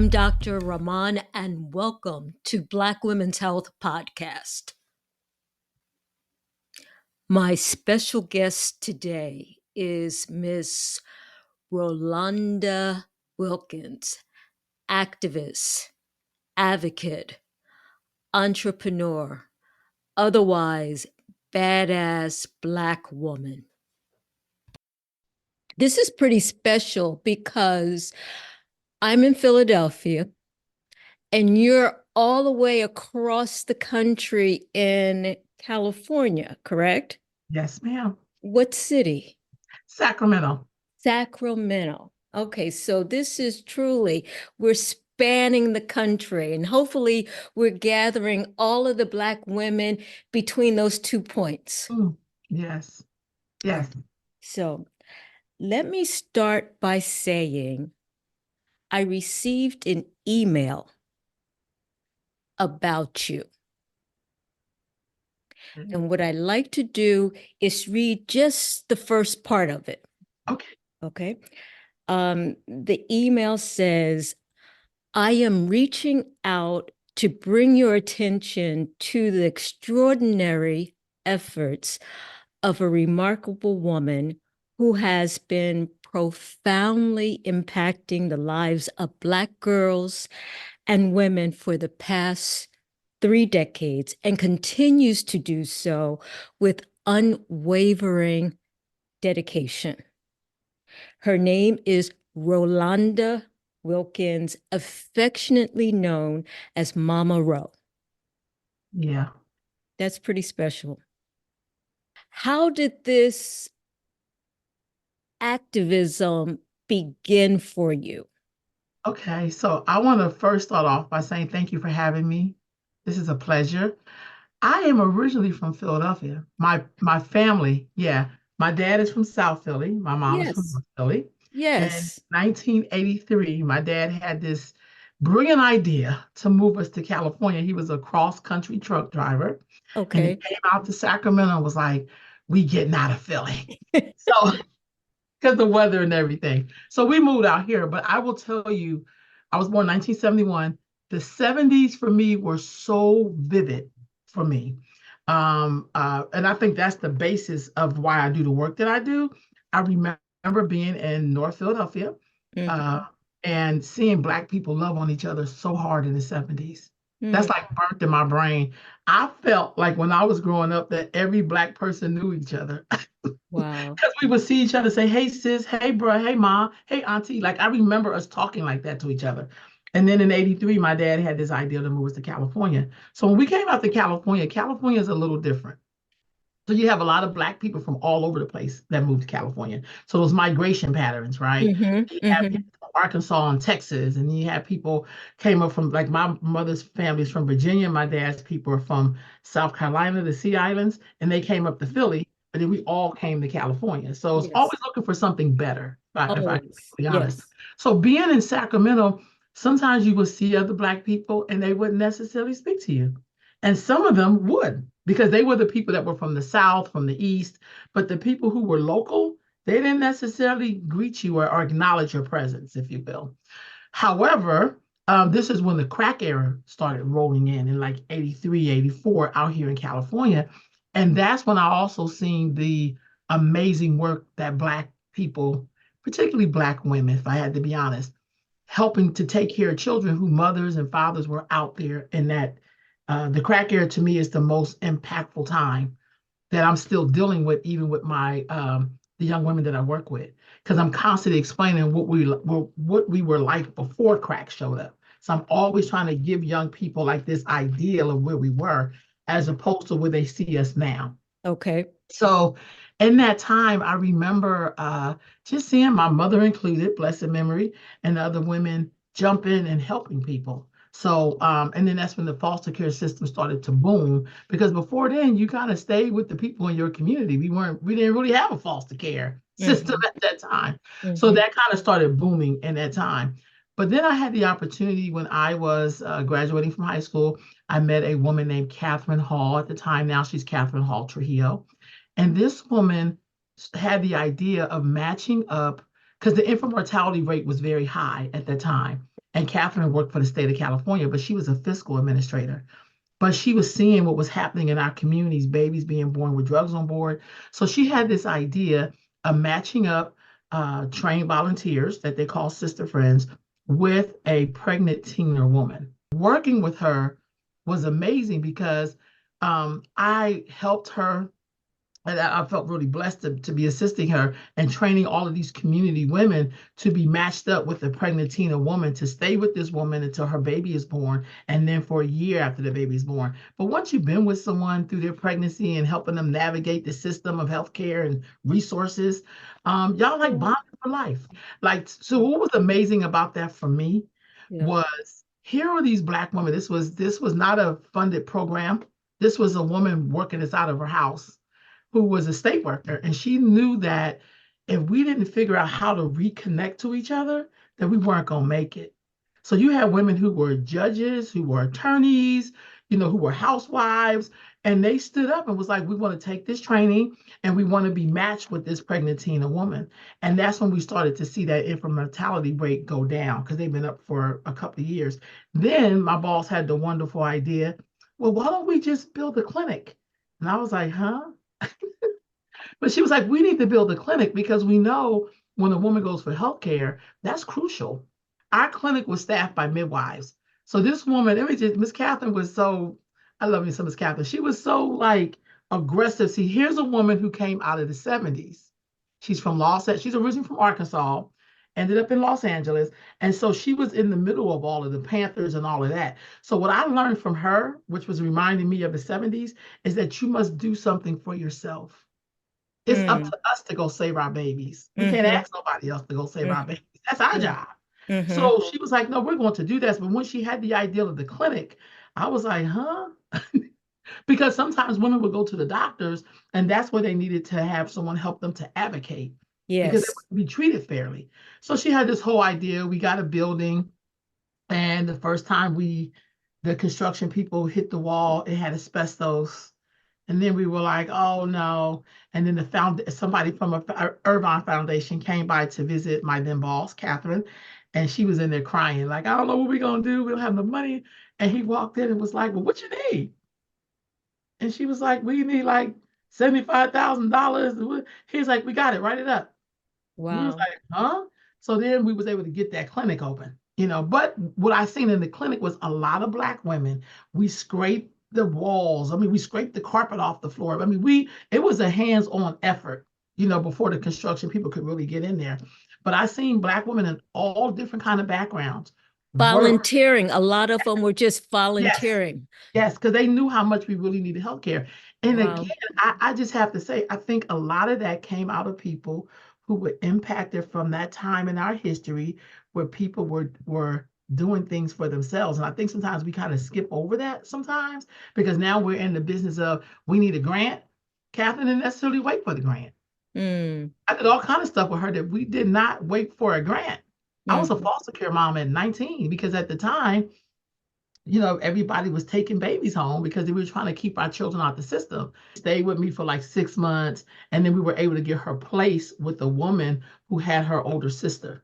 I'm Dr. Rahman, and welcome to Black Women's Health Podcast. My special guest today is Miss Rolanda Wilkins, activist, advocate, entrepreneur, otherwise badass Black woman. This is pretty special because I'm in Philadelphia and you're all the way across the country in California, correct? Yes, ma'am. What city? Sacramento. Sacramento. Okay, so this is truly, we're spanning the country, and hopefully we're gathering all of the Black women between those 2 points. Yes. Yes. So let me start by saying I received an email about you. And what I like to do is read just the first part of it. Okay. Okay. The email says, I am reaching out to bring your attention to the extraordinary efforts of a remarkable woman who has been profoundly impacting the lives of Black girls and women for the past 3 decades and continues to do so with unwavering dedication. Her name is Rolanda Wilkins, affectionately known as Mama Ro. Yeah. That's pretty special. How did this activism begin for you? Okay. So I want to first start off by saying thank you for having me. This is a pleasure. I am originally from Philadelphia. My family, yeah. My dad is from South Philly. My mom is from Yes. North Philly. In Yes. 1983, my dad had this brilliant idea to move us to California. He was a cross-country truck driver. And he Okay. came out to Sacramento and was like, we getting out of Philly. So because the weather and everything. So we moved out here, but I will tell you, I was born in 1971. The 70s for me were so vivid for me. And I think that's the basis of why I do the work that I do. I remember being in North Philadelphia uh, and seeing Black people love on each other so hard in the 70s. That's like burnt in my brain. I felt like when I was growing up that every Black person knew each other. Wow. Because we would see each other say, hey, sis, hey, bro, hey, mom, hey, auntie. Like, I remember us talking like that to each other. And then in 83, my dad had this idea to move us to California. So when we came out to California, California is a little different. So you have a lot of Black people from all over the place that moved to California. So those migration patterns, right? You have people from Arkansas and Texas, and you have people came up from, like, my mother's family is from Virginia. My dad's people are from South Carolina, the Sea Islands, and they came up to Philly, but then we all came to California. So it's Yes. always looking for something better, if I can be honest. Yes. So being in Sacramento, sometimes you will see other Black people and they wouldn't necessarily speak to you. And some of them would, because they were the people that were from the South, from the East. But the people who were local, they didn't necessarily greet you or acknowledge your presence, if you will. However, this is when the crack era started rolling in like 83, 84 out here in California. And that's when I also seen the amazing work that Black people, particularly Black women, if I had to be honest, helping to take care of children who mothers and fathers were out there in that. The crack era to me is the most impactful time that I'm still dealing with, even with my the young women that I work with, because I'm constantly explaining what we were like before crack showed up. So I'm always trying to give young people like this ideal of where we were, as opposed to where they see us now. Okay. So in that time, I remember just seeing my mother included, blessed memory, and the other women jump in and helping people. So, and then that's when the foster care system started to boom, because before then you kind of stayed with the people in your community. We didn't really have a foster care system at that time. So that kind of started booming in that time. But then I had the opportunity when I was graduating from high school. I met a woman named Kathryn Hall at the time. Now she's Kathryn Hall-Trujillo. And this woman had the idea of matching up, because the infant mortality rate was very high at that time. And Kathryn worked for the state of California, but she was a fiscal administrator. But she was seeing what was happening in our communities, babies being born with drugs on board. So she had this idea of matching up trained volunteers that they call sister friends with a pregnant teen or woman. Working with her was amazing because I helped her, and I felt really blessed to be assisting her and training all of these community women to be matched up with a pregnant teen or woman to stay with this woman until her baby is born, and then for a year after the baby is born. But once you've been with someone through their pregnancy and helping them navigate the system of healthcare and resources, y'all like bonding for life. Like, so what was amazing about that for me Yeah. was here are these Black women. This was not a funded program. This was a woman working this out of her house who was a state worker, and she knew that if we didn't figure out how to reconnect to each other, that we weren't going to make it. So you had women who were judges, who were attorneys, who were housewives, and they stood up and was like, we want to take this training and we want to be matched with this pregnant teen or woman. And that's when we started to see that infant mortality rate go down because they've been up for a couple of years. Then my boss had the wonderful idea, well, why don't we just build a clinic? And I was like, huh? But she was like, we need to build a clinic because we know when a woman goes for healthcare, that's crucial. Our clinic was staffed by midwives. So this woman, Miss Kathryn was so, I love me some Miss Kathryn. She was so like aggressive. See, here's a woman who came out of the 70s. She's from she's originally from Arkansas, ended up in Los Angeles. And so she was in the middle of all of the Panthers and all of that. So what I learned from her, which was reminding me of the 70s, is that you must do something for yourself. It's up Mm. to us to go save our babies. We can't Mm-hmm. ask nobody else to go save our Mm-hmm. babies. That's our job. Mm-hmm. So she was like, no, we're going to do this. But when she had the idea of the clinic, I was like, huh? Because sometimes women would go to the doctors, and that's where they needed to have someone help them to advocate because they Yes. wouldn't be treated fairly. So she had this whole idea. We got a building, and the first time the construction people hit the wall, it had asbestos. And then we were like, oh no. And then somebody from a Irvine Foundation came by to visit my then boss, Kathryn, and she was in there crying, like, I don't know what we're gonna do. We don't have the money. And he walked in and was like, well, what you need? And she was like, we need like $75,000. He's like, we got it, write it up. We was Wow. like, huh? So then we was able to get that clinic open, But what I seen in the clinic was a lot of Black women. We scraped the walls. I mean, we scraped the carpet off the floor. I mean, it was a hands-on effort, before the construction people could really get in there. But I seen Black women in all different kind of backgrounds work. Volunteering. A lot of them were just Yes, volunteering. yes, because they knew how much we really needed healthcare. And again, Wow. I just have to say, I think a lot of that came out of people who were impacted from that time in our history where people were doing things for themselves. And I think sometimes we kind of skip over that sometimes because now we're in the business of we need a grant. Kathryn didn't necessarily wait for the grant. Mm. I did all kind of stuff with her that we did not wait for a grant. I was a Mm. foster care mom at 19 because at the time everybody was taking babies home because they were trying to keep our children out the system. Stayed with me for like 6 months, and then we were able to get her placed with a woman who had her older sister.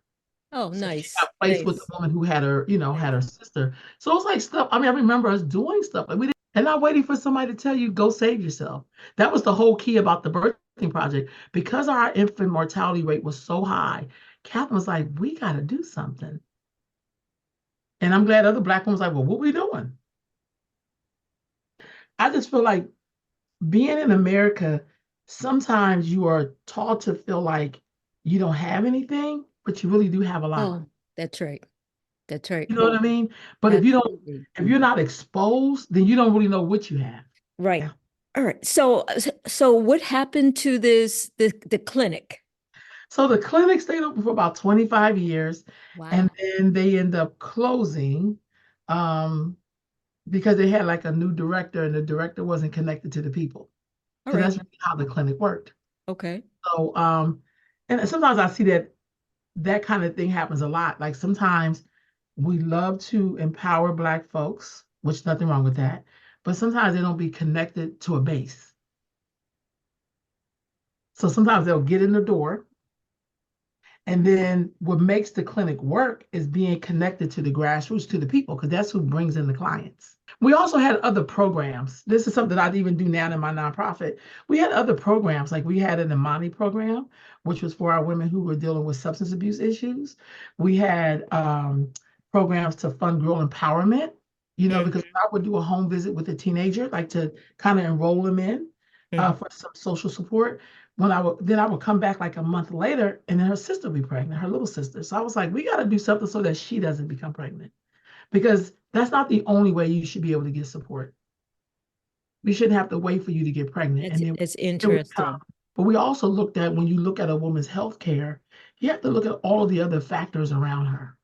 Oh, So she nice. got placed with the Nice. woman who had her, Nice. had her sister. So it was like stuff. I mean, I remember us doing stuff like we didn't, and not waiting for somebody to tell you, go save yourself. That was the whole key about the birthing project. Because our infant mortality rate was so high, Kathryn was like, we got to do something. And I'm glad other Black women was like, well, what are we doing? I just feel like being in America, sometimes you are taught to feel like you don't have anything, but you really do have a lot. Oh, that's right. That's right. You know what I mean? But Absolutely. if you're not exposed, then you don't really know what you have. Right. Yeah. All right. So what happened to the clinic? So the clinic stayed open for about 25 years, and Wow. then they end up closing um, because they had like a new director, and the director wasn't connected to the people. All So right. that's really how the clinic worked. Okay. So, and sometimes I see that kind of thing happens a lot. Like sometimes we love to empower Black folks, which nothing wrong with that, but sometimes they don't be connected to a base. So sometimes they'll get in the door And then what makes the clinic work is being connected to the grassroots, to the people, because that's who brings in the clients. We also had other programs. This is something I'd even do now in my nonprofit. We had other programs, like we had an Imani program, which was for our women who were dealing with substance abuse issues. We had programs to fund girl empowerment, because Mhm. I would do a home visit with a teenager, like to kind of enroll them in Mhm. for some social support. Then I would come back like a month later, and then her sister would be pregnant, her little sister. So I was like, we got to do something so that she doesn't become pregnant, because that's not the only way you should be able to get support. We shouldn't have to wait for you to get pregnant That's and then that's here we come. interesting. But we also looked at, when you look at a woman's health care, you have to look at all of the other factors around her.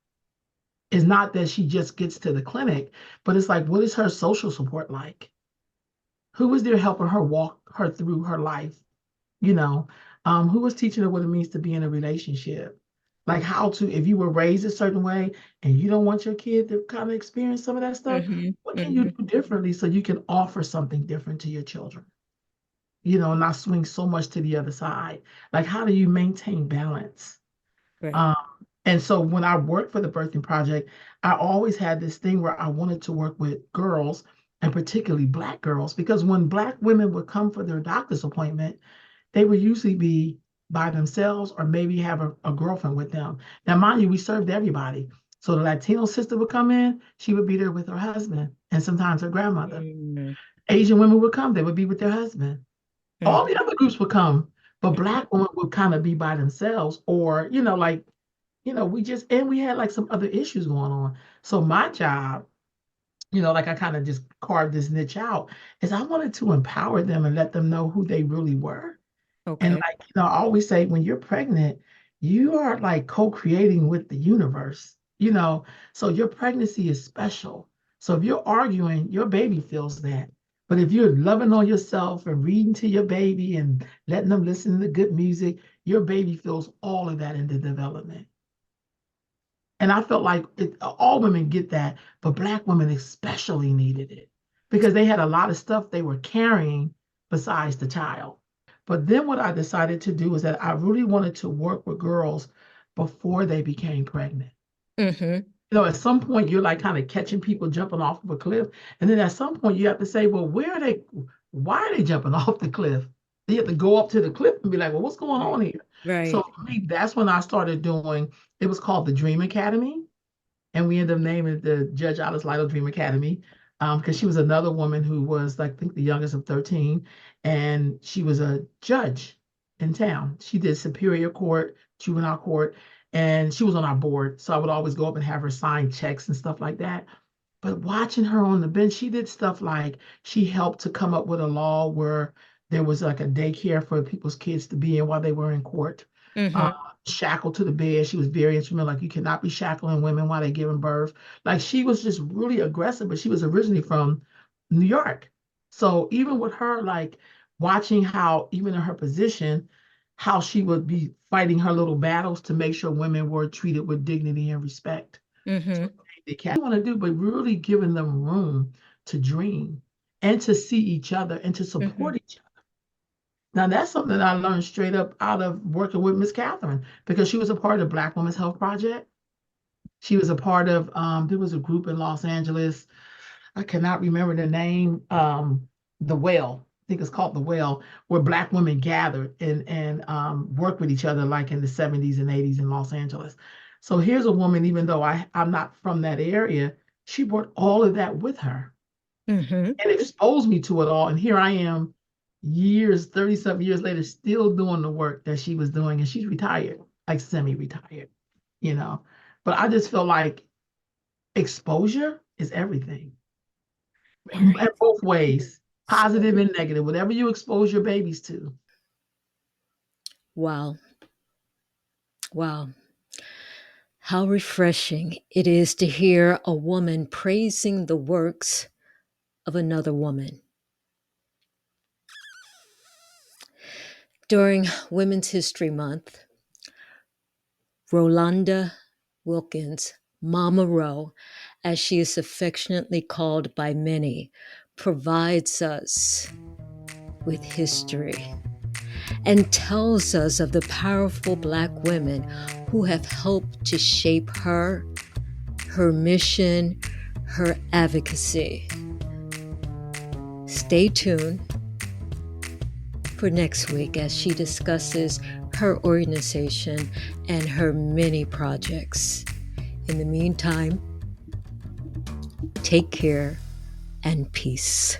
It's not that she just gets to the clinic, but it's like, what is her social support like? Who is there helping her walk her through her life? you know, who was teaching her what it means to be in a relationship? Like how to, if you were raised a certain way and you don't want your kid to kind of experience some of that stuff, Hmm. what can you Hmm. do differently so you can offer something different to your children? Not swing so much to the other side. Like, how do you maintain balance? Right. Um, and so when I worked for the Birthing Project, I always had this thing where I wanted to work with girls, and particularly Black girls, because when Black women would come for their doctor's appointment, they would usually be by themselves or maybe have a girlfriend with them. Now, mind you, we served everybody. So the Latino sister would come in, she would be there with her husband and sometimes her grandmother. Mm-hmm. Asian women would come, they would be with their husband. All the other groups would come, but Hmm. Black women would kind of be by themselves, or, like, and we had like some other issues going on. So my job, like I kind of just carved this niche out, is I wanted to empower them and let them know who they really were. And Okay. like, I always say, when you're pregnant, you are like co-creating with the universe. So your pregnancy is special. So if you're arguing, your baby feels that. But if you're loving on yourself and reading to your baby and letting them listen to good music, your baby feels all of that in the development. And I felt like all women get that, but Black women especially needed it because they had a lot of stuff they were carrying besides the child. But then what I decided to do is that I really wanted to work with girls before they became pregnant. Hmm. At some point, you're like kind of catching people jumping off of a cliff. And then at some point, you have to say, well, where are they? Why are they jumping off the cliff? You have to go up to the cliff and be like, well, what's going Right. on here? So Right. for me, that's when I started doing, it was called the Dream Academy, and we ended up naming the Judge Alice Lytle Dream Academy, because she was another woman who was, like, I think, the youngest of 13, and she was a judge in town. She did Superior Court, Juvenile Court, and she was on our board. So I would always go up and have her sign checks and stuff like that. But watching her on the bench, she did stuff like she helped to come up with a law where there was like a daycare for people's kids to be in while they were in court. Uh, Hmm. Shackled to the bed. She was very instrumental. Like, you cannot be shackling women while they're giving birth. Like, she was just really aggressive, but she was originally from New York. So even with her, like, watching how, even in her position, how she would be fighting her little battles to make sure women were treated with dignity and respect. Hmm. They can want to do, but really giving them room to dream and to see each other and to Hmm. support each other. Now, that's something that I learned straight up out of working with Miss Kathryn, because she was a part of the Black Women's Health Project. She was a part of, there was a group in Los Angeles. I cannot remember the name, The Well. I think it's called The Well, where Black women gathered and worked with each other, like in the 70s and 80s in Los Angeles. So here's a woman, even though I'm not from that area, she brought all of that with her Hmm. and exposed me to it all. And here I am, 30-something years later, still doing the work that she was doing. And she's retired, like semi-retired, you know. But I just feel like exposure is everything, in Very both ways, so. positive and negative, whatever you expose your babies to. Wow. Wow. How refreshing it is to hear a woman praising the works of another woman. During Women's History Month, Rolanda Wilkins, Mama Ro, as she is affectionately called by many, provides us with history. and tells us of the powerful Black women who have helped to shape her mission, her advocacy. Stay tuned for next week as she discusses her organization and her many projects. In the meantime, take care and peace.